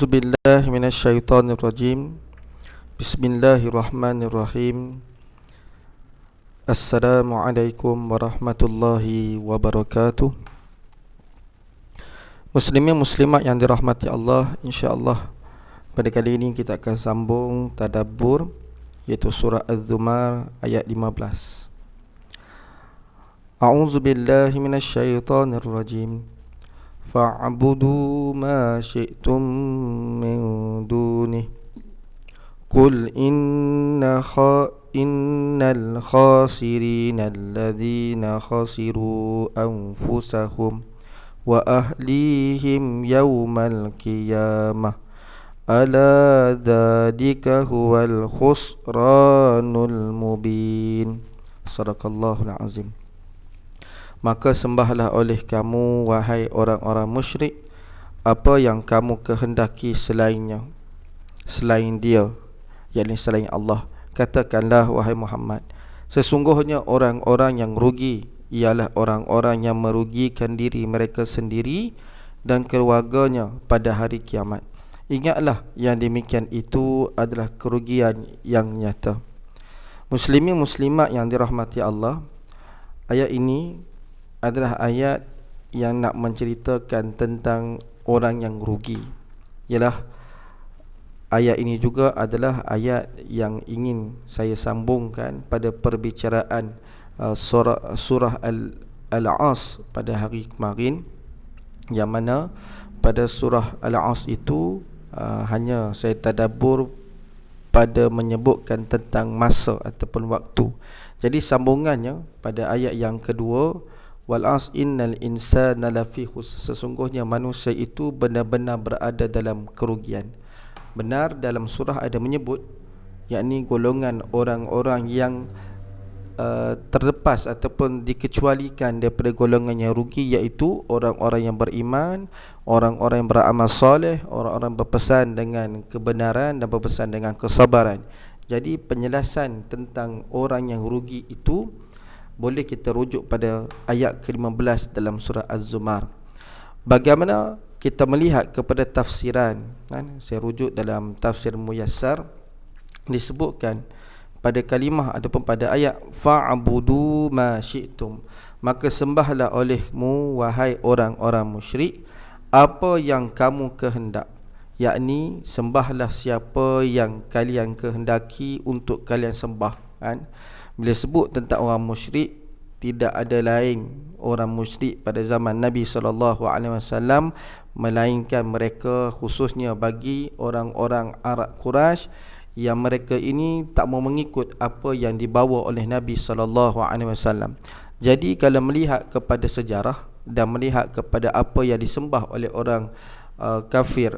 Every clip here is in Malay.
A'udzu billahi minasyaitonir rajim. Bismillahirrahmanirrahim. Assalamualaikum warahmatullahi wabarakatuh. Muslimin muslimat yang dirahmati Allah, insya-Allah pada kali ini kita akan sambung tadabbur, iaitu surah Az-Zumar ayat 15. A'udzu billahi minasyaitonir rajim. Fa'budu ma syi'tum min dunih. Qul innal khasirina alladhina khasiru anfusahum wa ahlihim yawmal qiyamah. Ala dzalika huwal khusranul mubin. Shadaqallahul azim. Maka sembahlah oleh kamu, wahai orang-orang musyrik, apa yang kamu kehendaki selainnya, selain dia, yakni selain Allah. Katakanlah, wahai Muhammad, sesungguhnya orang-orang yang rugi ialah orang-orang yang merugikan diri mereka sendiri dan keluarganya pada hari kiamat. Ingatlah, yang demikian itu adalah kerugian yang nyata. Muslimin muslimat yang dirahmati Allah, ayat ini adalah ayat yang nak menceritakan tentang orang yang rugi. Ialah ayat ini juga adalah ayat yang ingin saya sambungkan pada perbicaraan surah Al-As pada hari kemarin, yang mana pada surah Al-As itu hanya saya tadabbur pada menyebutkan tentang masa ataupun waktu. Jadi sambungannya pada ayat yang kedua, wal as innal insana lafi khusr, sesungguhnya manusia itu benar-benar berada dalam kerugian. Benar, dalam surah ada menyebut, yakni golongan orang-orang yang terlepas ataupun dikecualikan daripada golongan yang rugi, iaitu orang-orang yang beriman, orang-orang yang beramal soleh, orang-orang berpesan dengan kebenaran dan berpesan dengan kesabaran. Jadi penjelasan tentang orang yang rugi itu boleh kita rujuk pada ayat ke-15 dalam surah Az-Zumar. Bagaimana kita melihat kepada tafsiran, saya rujuk dalam tafsir Muyassar, disebutkan pada kalimah ataupun pada ayat fa'budu ma syi'tum, maka sembahlah olehmu, wahai orang-orang musyrik, apa yang kamu kehendak, yakni sembahlah siapa yang kalian kehendaki untuk kalian sembah, kan? Bila sebut tentang orang musyrik, tidak ada lain orang musyrik pada zaman Nabi SAW melainkan mereka, khususnya bagi orang-orang Arab Quraisy, yang mereka ini tak mau mengikut apa yang dibawa oleh Nabi SAW. Jadi kalau melihat kepada sejarah dan melihat kepada apa yang disembah oleh orang kafir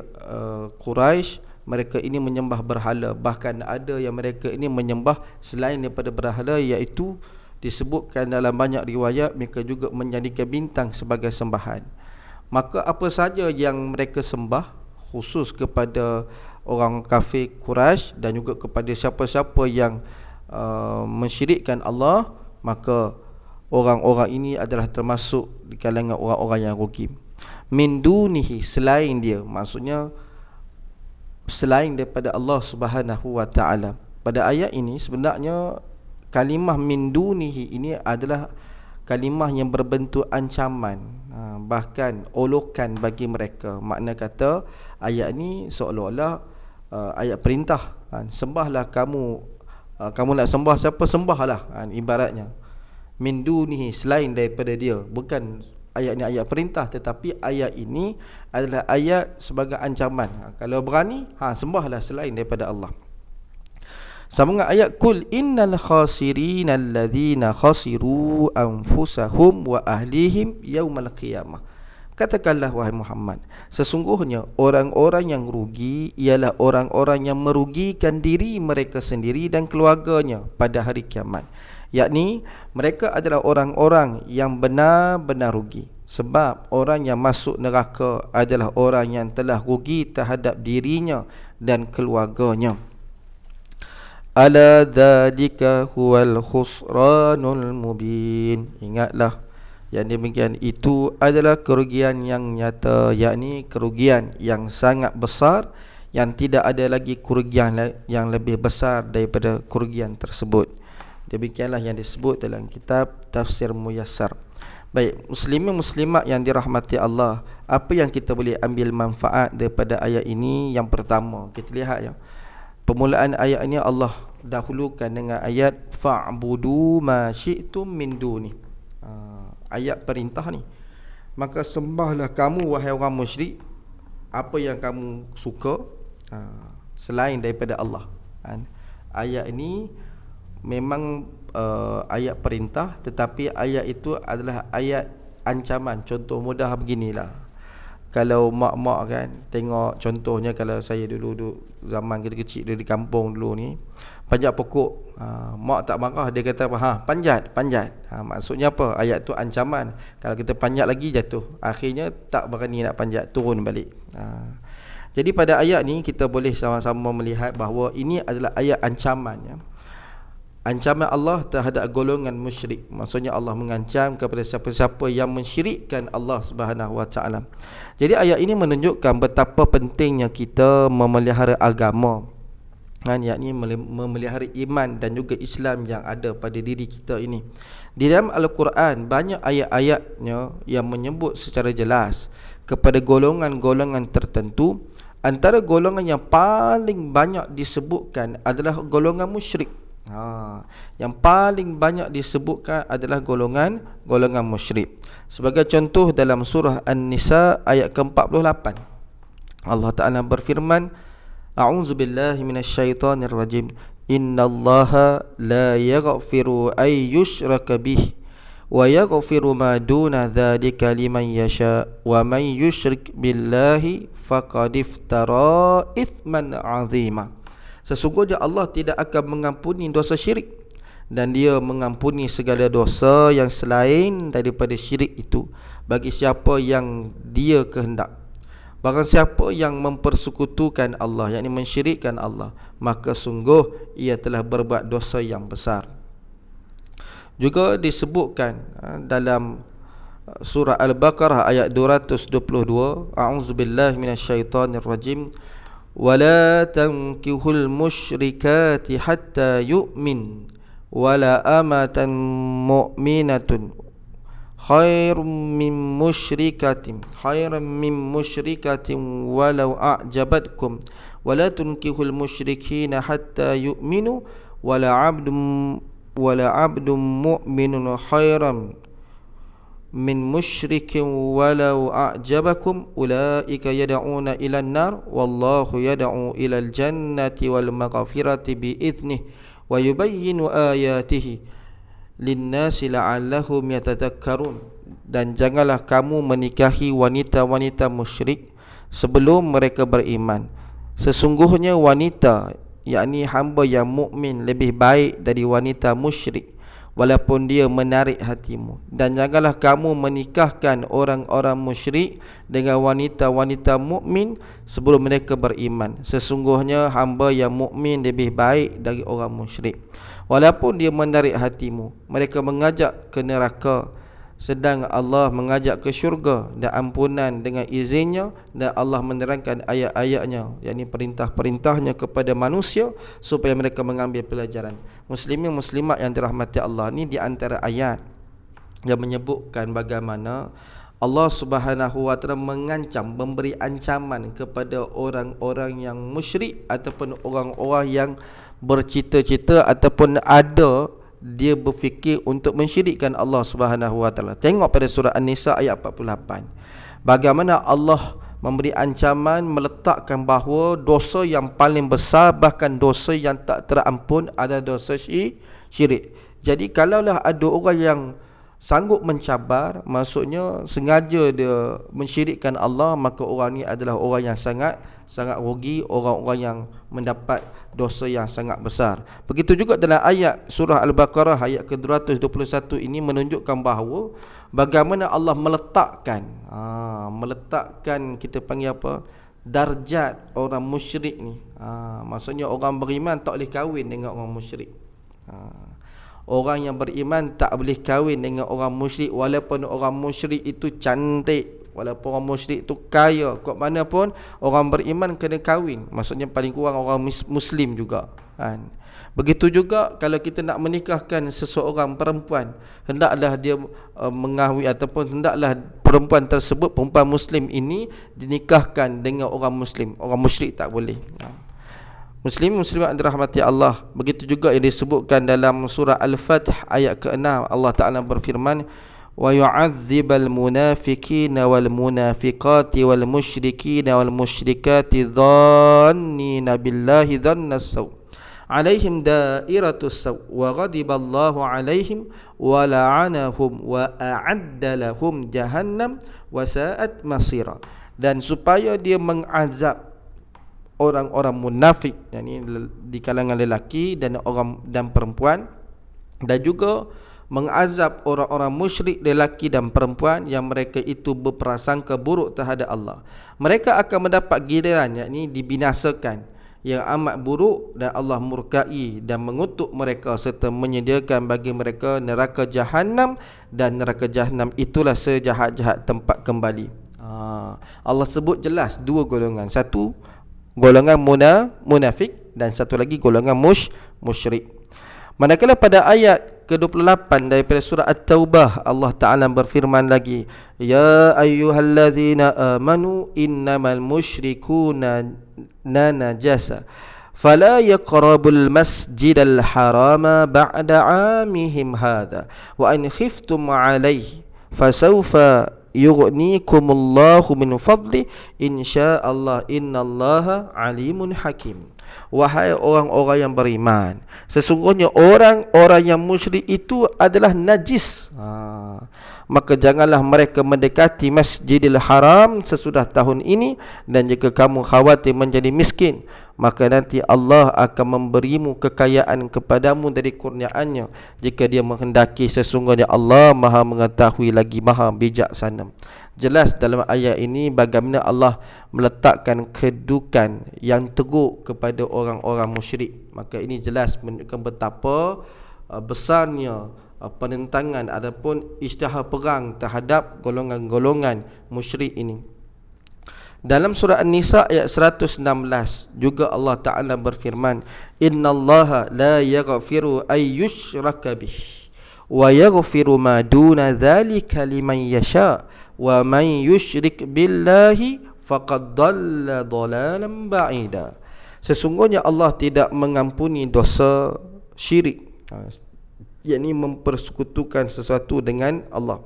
Quraisy, mereka ini menyembah berhala. Bahkan ada yang mereka ini menyembah selain daripada berhala, iaitu disebutkan dalam banyak riwayat mereka juga menjadikan bintang sebagai sembahan. Maka apa saja yang mereka sembah, khusus kepada orang kafir Quraisy dan juga kepada siapa-siapa yang mensyirikkan Allah, maka orang-orang ini adalah termasuk di kalangan orang-orang yang rugi. Min dunihi, selain dia, maksudnya selain daripada Allah Subhanahu wa taala. Pada ayat ini sebenarnya kalimah min dunihi ini adalah kalimah yang berbentuk ancaman, bahkan olokan bagi mereka. Makna kata ayat ini seolah-olah ayat perintah, sembahlah kamu, kamu nak sembah siapa, sembahlah, ibaratnya min dunihi, selain daripada dia. Bukan ayat ni ayat perintah, tetapi ayat ini adalah ayat sebagai ancaman. Kalau berani, sembahlah selain daripada Allah. Sambungan ayat, kul innal khasirina alladhina khasiru anfusahum wa ahlihim yawmal qiyamah. Katakanlah, wahai Muhammad, sesungguhnya orang-orang yang rugi ialah orang-orang yang merugikan diri mereka sendiri dan keluarganya pada hari kiamat. Yakni mereka adalah orang-orang yang benar-benar rugi. Sebab orang yang masuk neraka adalah orang yang telah rugi terhadap dirinya dan keluarganya. Ala dzalika huwal khusranul mubin. Ingatlah, Yang demikian itu adalah kerugian yang nyata, yakni kerugian yang sangat besar, yang tidak ada lagi kerugian yang lebih besar daripada kerugian tersebut. Demikianlah yang disebut dalam kitab Tafsir Muyassar. Baik, muslimin muslimat yang dirahmati Allah, apa yang kita boleh ambil manfaat daripada ayat ini? Yang pertama, kita lihat ya, permulaan ayat ini Allah dahulukan dengan ayat fa'budu ma syi'tum min duni. Ayat perintah ni. Maka sembahlah kamu wahai orang musyrik apa yang kamu suka selain daripada Allah. Ayat ini memang ayat perintah, tetapi ayat itu adalah ayat ancaman. Contoh mudah beginilah. Kalau mak-mak kan tengok, contohnya kalau saya dulu zaman kita kecil di kampung dulu ni, panjat pokok, mak tak marah, dia kata panjat. Maksudnya apa? Ayat tu ancaman. Kalau kita panjat lagi jatuh. Akhirnya tak berani nak panjat, turun balik. Jadi pada ayat ni kita boleh sama-sama melihat bahawa ini adalah ayat ancaman ya. Ancaman Allah terhadap golongan musyrik. Maksudnya Allah mengancam kepada siapa-siapa yang mensyirikkan Allah Subhanahu Wa Taala. Jadi ayat ini menunjukkan betapa pentingnya kita memelihara agama, yakni memelihara iman dan juga Islam yang ada pada diri kita ini. Di dalam Al-Quran banyak ayat-ayatnya yang menyebut secara jelas kepada golongan-golongan tertentu. Antara golongan yang paling banyak disebutkan adalah golongan musyrik. Yang paling banyak disebutkan adalah golongan musyrik. Sebagai contoh dalam surah An-Nisa ayat ke-48, Allah Ta'ala berfirman, A'udzubillahi minasyaitonirrajim. Innallaha la yaghfiru ay yushraka bih wa yaghfiru ma duna dzalika liman yasha wa man yusyrik billahi faqad iftara itsman 'azima. Sesungguhnya Allah tidak akan mengampuni dosa syirik, dan Dia mengampuni segala dosa yang selain daripada syirik itu bagi siapa yang Dia kehendak. Barang siapa yang mempersekutukan Allah, yakni mensyirikkan Allah, maka sungguh ia telah berbuat dosa yang besar. Juga disebutkan dalam surah Al-Baqarah ayat 222, A'udzubillahi minasyaitonirrajim. ولا تنكحوا المشركات حتى يؤمن ولا أمة مؤمنة خير من مشركة ولو أعجبتكم ولا تنكحوا المشركين حتى يؤمنوا ولا عبد مؤمن خيرا min musyrikin walau a'jabakum ulaika yad'una ila an-nar wallahu yad'u ila al-jannati wal maghfirati bi idnihi wa yubayyinu ayatihi lin-nasi la'allahum yatadhakkarun. Dan janganlah kamu menikahi wanita-wanita musyrik sebelum mereka beriman. Sesungguhnya wanita, yakni hamba yang mukmin, lebih baik dari wanita musyrik walaupun dia menarik hatimu. Dan janganlah kamu menikahkan orang-orang musyrik dengan wanita-wanita mukmin sebelum mereka beriman. Sesungguhnya hamba yang mukmin lebih baik dari orang musyrik walaupun dia menarik hatimu. Mereka mengajak ke neraka, sedang Allah mengajak ke syurga dan ampunan dengan izinnya, dan Allah menerangkan ayat-ayatnya, yakni perintah-perintahnya kepada manusia supaya mereka mengambil pelajaran. Muslimin muslimat yang dirahmati Allah, ni di antara ayat yang menyebutkan bagaimana Allah Subhanahu Wa Taala mengancam, memberi ancaman kepada orang-orang yang musyrik ataupun orang-orang yang bercita-cita ataupun ada dia berfikir untuk mensyirikkan Allah Subhanahu Wa Taala. Tengok pada surah An-Nisa ayat 48. Bagaimana Allah memberi ancaman, meletakkan bahawa dosa yang paling besar, bahkan dosa yang tak terampun, adalah dosa syirik. Jadi kalaulah ada orang yang sanggup mencabar, maksudnya sengaja dia mensyirikkan Allah, maka orang ni adalah orang yang sangat rugi, orang-orang yang mendapat dosa yang sangat besar. Begitu juga dalam ayat surah Al-Baqarah ayat ke-221 ini menunjukkan bahawa bagaimana Allah meletakkan kita panggil apa, darjat orang musyrik ni. Maksudnya orang beriman tak boleh kahwin dengan orang musyrik. Orang yang beriman tak boleh kahwin dengan orang musyrik, walaupun orang musyrik itu cantik, walaupun orang musyrik itu kaya, kok mana pun orang beriman kena kahwin. Maksudnya paling kurang orang Muslim juga kan. Begitu juga kalau kita nak menikahkan seseorang perempuan, hendaklah dia mengahwi ataupun hendaklah perempuan tersebut, perempuan Muslim ini dinikahkan dengan orang Muslim. Orang musyrik tak boleh. Muslimat dirahmati Allah. Begitu juga yang disebutkan dalam surah Al-Fath ayat ke-6, Allah Ta'ala berfirman, wa yu'adzibal munafiqina wal munafiqati wal musyrikina wal musyrikati dhannina billahi dhannas saw alaihim dairatus saw wa ghadiballahu alaihim wa la'anahum wa a'adda lahum jahannam wa sa'at masira. Dan supaya dia mengazab orang-orang munafik, yakni di kalangan lelaki dan perempuan, dan juga mengazab orang-orang musyrik lelaki dan perempuan yang mereka itu berprasangka buruk terhadap Allah. Mereka akan mendapat giliran, yakni dibinasakan yang amat buruk, dan Allah murkai dan mengutuk mereka serta menyediakan bagi mereka neraka jahanam, dan neraka jahanam itulah sejahat-jahat tempat kembali. Allah sebut jelas dua golongan. Satu, golongan munafik, dan satu lagi golongan musyrik. Manakala pada ayat ke-28 daripada surah At-Taubah, Allah Ta'ala berfirman lagi, ya ayyuhallazina amanu innamal musyrikuna najasa fala yaqrabul masjidal harama ba'da 'amihim hadha wa in khiftum 'alayhi fasawfa yughnikumullahu min fadli insyaallah innallaha alimun hakim. Wahai orang-orang yang beriman, sesungguhnya orang-orang yang musyrik itu adalah najis. Maka janganlah mereka mendekati Masjidil Haram sesudah tahun ini, dan jika kamu khawatir menjadi miskin, maka nanti Allah akan memberimu kekayaan kepadamu dari kurniaannya jika dia menghendaki. Sesungguhnya Allah Maha mengetahui lagi Maha bijaksana. Jelas dalam ayat ini bagaimana Allah meletakkan kedudukan yang teruk kepada orang-orang musyrik. Maka ini jelas menunjukkan betapa besarnya penentangan ataupun isytihar perang terhadap golongan-golongan musyrik ini. Dalam surah An-Nisa ayat 116 juga Allah Ta'ala berfirman, innallaha la yaghfiru ay yushraka bih wa yaghfiru ma duna dzalika liman yasha wa man yusyrik billahi faqad dhalla dhalalan ba'ida. Sesungguhnya Allah tidak mengampuni dosa syirik, yakni mempersekutukan sesuatu dengan Allah,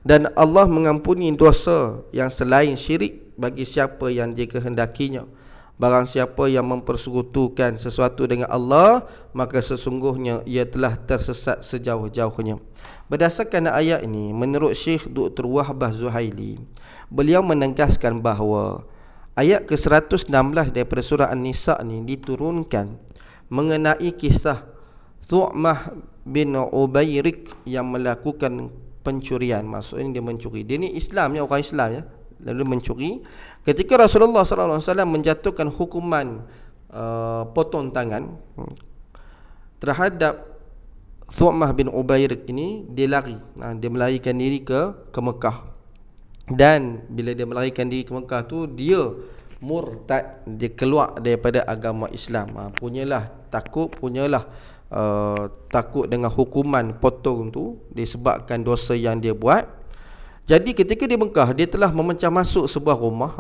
dan Allah mengampuni dosa yang selain syirik bagi siapa yang dia kehendakinya. Barang siapa yang mempersekutukan sesuatu dengan Allah, maka sesungguhnya ia telah tersesat sejauh-jauhnya. Berdasarkan ayat ini, menurut Syekh Dr. Wahbah Zuhaili, beliau menegaskan bahawa ayat ke-116 daripada surah An-Nisa ni diturunkan mengenai kisah Thu'mah bin Ubayrik yang melakukan pencurian. Maksudnya dia mencuri. Dia ni Islam, orang Islam ya, lalu mencuri. Ketika Rasulullah SAW menjatuhkan hukuman potong tangan terhadap Thu'mah bin Ubayrik ini, dia lari. Dia melarikan diri ke Mekah. Dan bila dia melarikan diri ke Mekah tu, dia murtad, dia keluar daripada agama Islam. Punyalah takut dengan hukuman potong tu disebabkan dosa yang dia buat. Jadi ketika di Mekah, dia telah memecah masuk sebuah rumah.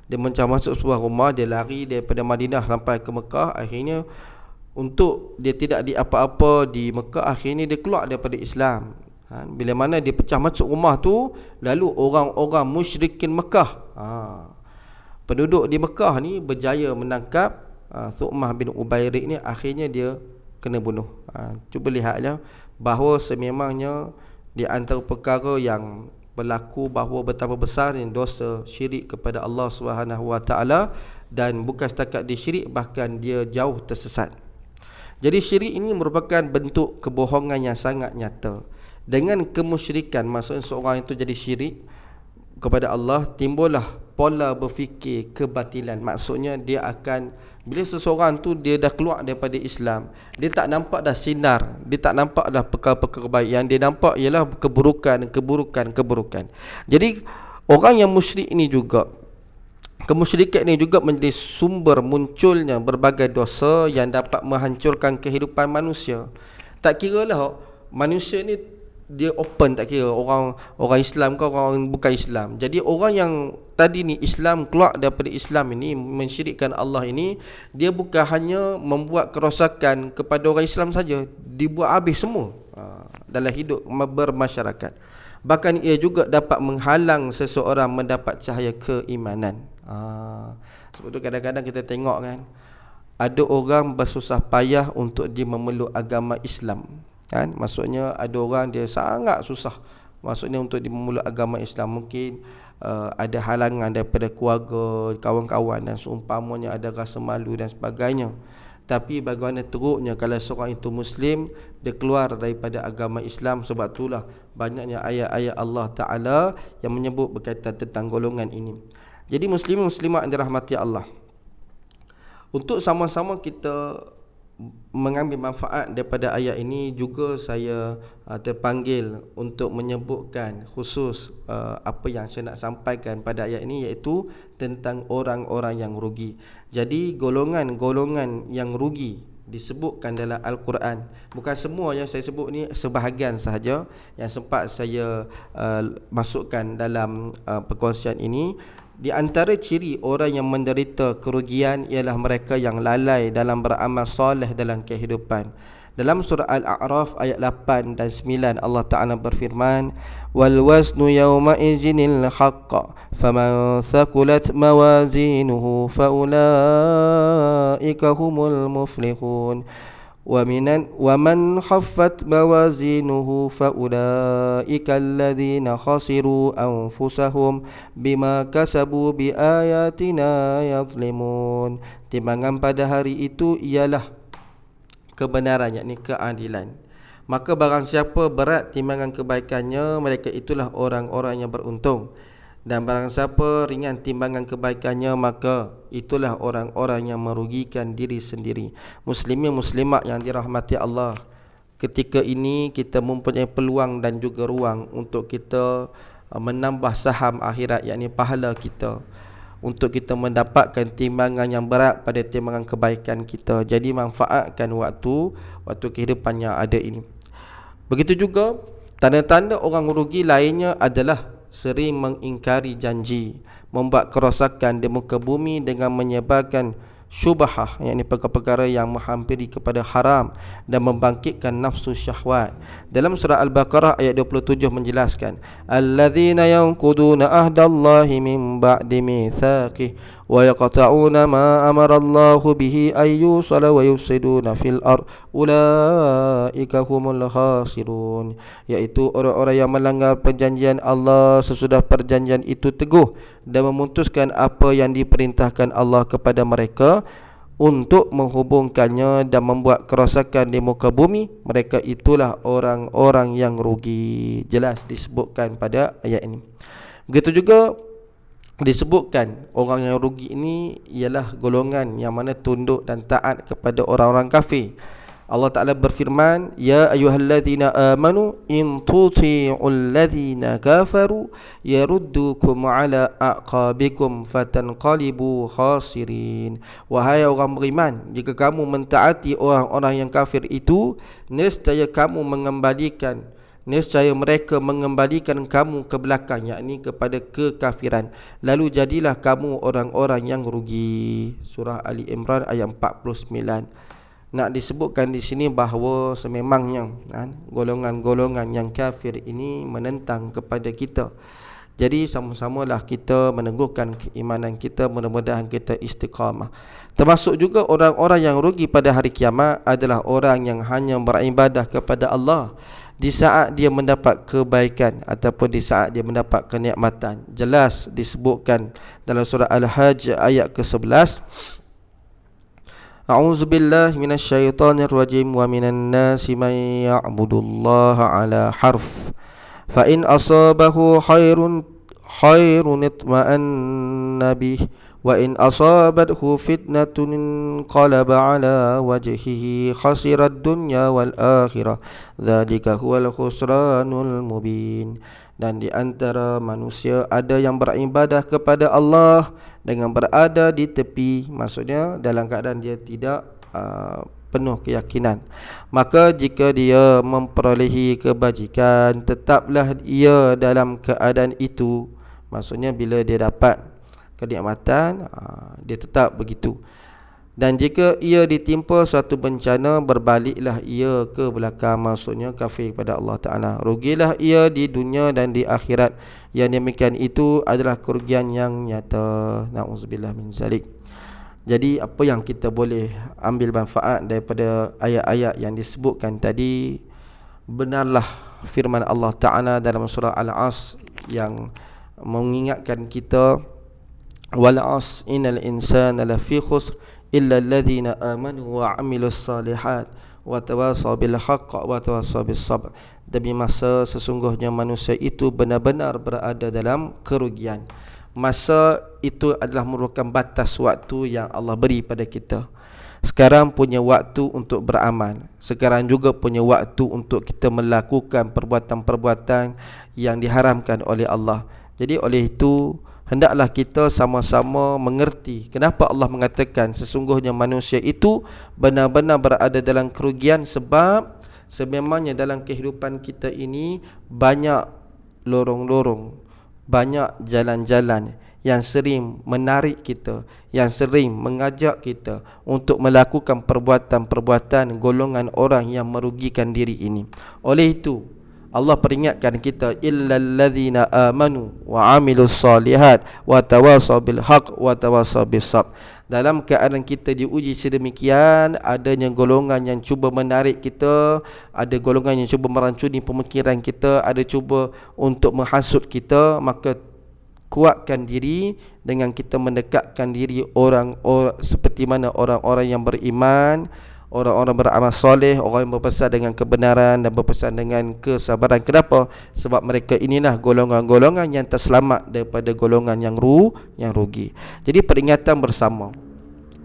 Dia memecah masuk sebuah rumah, dia lari daripada Madinah sampai ke Mekah. Akhirnya untuk dia tidak diapa-apa di Mekah, akhirnya dia keluar daripada Islam. Bila mana dia pecah masuk rumah tu, lalu orang-orang musyrikin Mekah, penduduk di Mekah ni berjaya menangkap Thu'mah bin Ubayrik ni. Akhirnya dia kena bunuh. Cuba lihatlah bahawa sememangnya di antara perkara yang berlaku bahawa betapa besar dosa syirik kepada Allah SWT, dan bukan setakat dia syirik, bahkan dia jauh tersesat. Jadi syirik ini merupakan bentuk kebohongan yang sangat nyata. Dengan kemusyrikan, maksudnya seorang itu jadi syirik kepada Allah, timbullah pola berfikir kebatilan. Maksudnya dia akan, bila seseorang tu dia dah keluar daripada Islam, dia tak nampak dah sinar, dia tak nampak dah perkara-perkara baik. Yang dia nampak ialah keburukan. Jadi orang yang musyrik ini juga, kemusyrikan ini juga menjadi sumber munculnya berbagai dosa yang dapat menghancurkan kehidupan manusia. Tak kira lah manusia ni dia open, tak kira orang Islam ke orang bukan Islam. Jadi orang yang tadi ni Islam, keluar daripada Islam ini, mensyirikkan Allah ini, dia bukan hanya membuat kerosakan kepada orang Islam saja, dibuat habis semua dalam hidup bermasyarakat. Bahkan ia juga dapat menghalang seseorang mendapat cahaya keimanan. Sebab tu kadang-kadang kita tengok kan, ada orang bersusah payah untuk dia memeluk agama Islam kan. Maksudnya ada orang dia sangat susah, maksudnya untuk dia memeluk agama Islam. Mungkin ada halangan daripada keluarga, kawan-kawan dan seumpamanya, ada rasa malu dan sebagainya. Tapi bagaimana teruknya kalau seorang itu Muslim, dia keluar daripada agama Islam. Sebab itulah banyaknya ayat-ayat Allah Ta'ala yang menyebut berkaitan tentang golongan ini. Jadi muslimin muslimat yang dirahmati Allah, untuk sama-sama kita mengambil manfaat daripada ayat ini, juga saya terpanggil untuk menyebutkan khusus apa yang saya nak sampaikan pada ayat ini, iaitu tentang orang-orang yang rugi. Jadi golongan-golongan yang rugi disebutkan dalam Al-Quran. Bukan semua yang saya sebut ni, sebahagian sahaja yang sempat saya masukkan dalam perkongsian ini. Di antara ciri orang yang menderita kerugian ialah mereka yang lalai dalam beramal soleh dalam kehidupan. Dalam surah Al-A'raf ayat 8 dan 9 Allah Ta'ala berfirman, wal waznu yawma izinil haqqa faman thaqulat mawazinuhu faulaika humul muflihun ومن خفت موازينه فأولئك الذين خسروا أنفسهم بما كسبوا بآياتنا يظلمون. Timbangan pada hari itu ialah kebenaran, yakni keadilan. Maka barang siapa berat timbangan kebaikannya, mereka itulah orang-orang yang beruntung. Dan barang siapa ringan timbangan kebaikannya, maka itulah orang-orang yang merugikan diri sendiri. Muslimin muslimat yang dirahmati Allah, ketika ini kita mempunyai peluang dan juga ruang untuk kita menambah saham akhirat, yakni pahala kita, untuk kita mendapatkan timbangan yang berat pada timbangan kebaikan kita. Jadi manfaatkan waktu kehidupan yang ada ini. Begitu juga tanda-tanda orang rugi lainnya adalah sering mengingkari janji, membuat kerosakan di muka bumi dengan menyebarkan syubhah, yakni perkara-perkara yang menghampiri kepada haram, dan membangkitkan nafsu syahwat. Dalam surah Al-Baqarah ayat 27 menjelaskan, alladzina yanquduna ahdallahi min ba'di mitsaqih wa yaqta'una ma amarallahu bihi ayyusala wa yufsiduna fil ard ulaika humul khasirun. Iaitu orang-orang yang melanggar perjanjian Allah sesudah perjanjian itu teguh dan memutuskan apa yang diperintahkan Allah kepada mereka untuk menghubungkannya dan membuat kerosakan di muka bumi, mereka itulah orang-orang yang rugi. Jelas disebutkan pada ayat ini. Begitu juga disebutkan orang yang rugi ini ialah golongan yang mana tunduk dan taat kepada orang-orang kafir. Allah Ta'ala berfirman, ya ayyuhalladzina amanu in tuti'ul ladzina kafaru yaruddukum ala aqabikum fatanqalibu khasirin. Wahai orang beriman, jika kamu mentaati orang-orang yang kafir itu, nescaya mereka mengembalikan kamu ke belakang, yakni kepada kekafiran, lalu jadilah kamu orang-orang yang rugi. Surah Ali Imran ayat 49. Nak disebutkan di sini bahawa sememangnya golongan-golongan yang kafir ini menentang kepada kita. Jadi sama-samalah kita meneguhkan keimanan kita, mudah-mudahan kita istiqamah. Termasuk juga orang-orang yang rugi pada hari kiamat adalah orang yang hanya beribadah kepada Allah di saat dia mendapat kebaikan ataupun di saat dia mendapat kenikmatan. Jelas disebutkan dalam surah Al-Hajj ayat ke-11, A'udzu billahi minasyaitonir rajim wa minan nasi man ya'budullaha ala harf fa in asabahu khairun itma'anna به وإن أصابته فتنة انقلب على وجهه خسر الدنيا والآخرة ذلك هو الخسران المبين. Dan di antara manusia ada yang beribadah kepada Allah dengan berada di tepi, maksudnya dalam keadaan dia tidak penuh keyakinan. Maka jika dia memperolehi kebajikan, tetaplah ia dalam keadaan itu. Maksudnya bila dia dapat kenikmatan, dia tetap begitu. Dan jika ia ditimpa suatu bencana, berbaliklah ia ke belakang, maksudnya kafir kepada Allah Ta'ala. Rugilah ia di dunia dan di akhirat. Yang demikian itu adalah kerugian yang nyata. Na'udzubillah min zalik. Jadi apa yang kita boleh ambil manfaat daripada ayat-ayat yang disebutkan tadi, benarlah firman Allah Ta'ala dalam surah Al-As yang mengingatkan kita, wal 'as innal insana lafi khusr illa alladhina amanu wa 'amilus salihat wa tawasaw bil haqq wa tawasaw bis sabr. Demi masa sesungguhnya manusia itu benar-benar berada dalam kerugian. Masa itu adalah merupakan batas waktu yang Allah beri pada kita. Sekarang punya waktu untuk beramal. Sekarang juga punya waktu untuk kita melakukan perbuatan-perbuatan yang diharamkan oleh Allah. Jadi oleh itu, hendaklah kita sama-sama mengerti kenapa Allah mengatakan sesungguhnya manusia itu benar-benar berada dalam kerugian, sebab sememangnya dalam kehidupan kita ini banyak lorong-lorong, banyak jalan-jalan yang sering menarik kita, yang sering mengajak kita untuk melakukan perbuatan-perbuatan golongan orang yang merugikan diri ini. Oleh itu Allah peringatkan kita, illal ladzina amanu wa 'amilus solihat wa tawasaw bil haqq wa tawasaw bis sabr. Dalam keadaan kita diuji sedemikian, adanya golongan yang cuba menarik kita, ada golongan yang cuba merancuni pemikiran kita, ada cuba untuk menghasut kita, maka kuatkan diri dengan kita mendekatkan diri orang-orang seperti mana orang-orang yang beriman, orang-orang beramal soleh, orang yang berpesan dengan kebenaran dan berpesan dengan kesabaran. Kenapa? Sebab mereka inilah golongan-golongan yang terselamat daripada golongan yang rugi. Jadi peringatan bersama,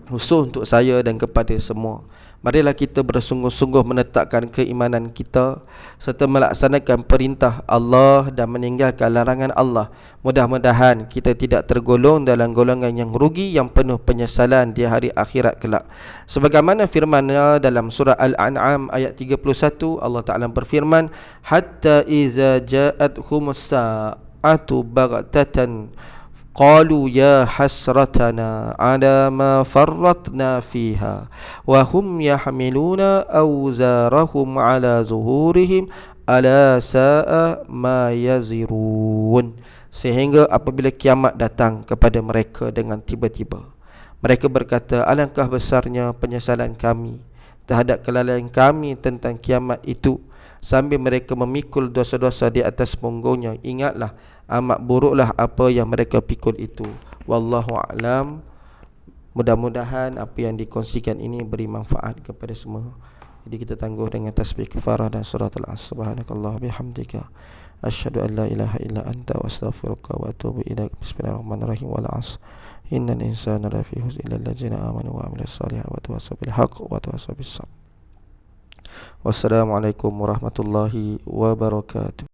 khusus untuk saya dan kepada semua, marilah kita bersungguh-sungguh menetapkan keimanan kita serta melaksanakan perintah Allah dan meninggalkan larangan Allah. Mudah-mudahan kita tidak tergolong dalam golongan yang rugi, yang penuh penyesalan di hari akhirat kelak. Sebagaimana firman-Nya dalam surah Al-An'am ayat 31, Allah Ta'ala berfirman, hatta iza ja'athumus sa'atu baghtatan qalu ya hasratana ala ma farratna fiha wa hum yahmiluna awzarahum ala zuhurihim ala sa'a ma yazirun. Sehingga apabila kiamat datang kepada mereka dengan tiba-tiba, mereka berkata, alangkah besarnya penyesalan kami terhadap kelalaian kami tentang kiamat itu, sambil mereka memikul dosa-dosa di atas punggungnya. Ingatlah, amat buruklah apa yang mereka pikul itu. Wallahu a'lam. Mudah-mudahan apa yang dikongsikan ini beri manfaat kepada semua. Jadi kita tangguh dengan tasbih kafarah dan surat Al-As. Subhanakallah bihamdika asyhadu an la ilaha illa anta wa astaghfiruka wa atubu ilaik. Bismillahirrahmanirrahim. Wal 'asr innal insana lafi khusr illa allazina amanu wa 'amilus solihat wa tawassaw bil haqq wa tawassaw bis sabr. Wassalamualaikum warahmatullahi wabarakatuh.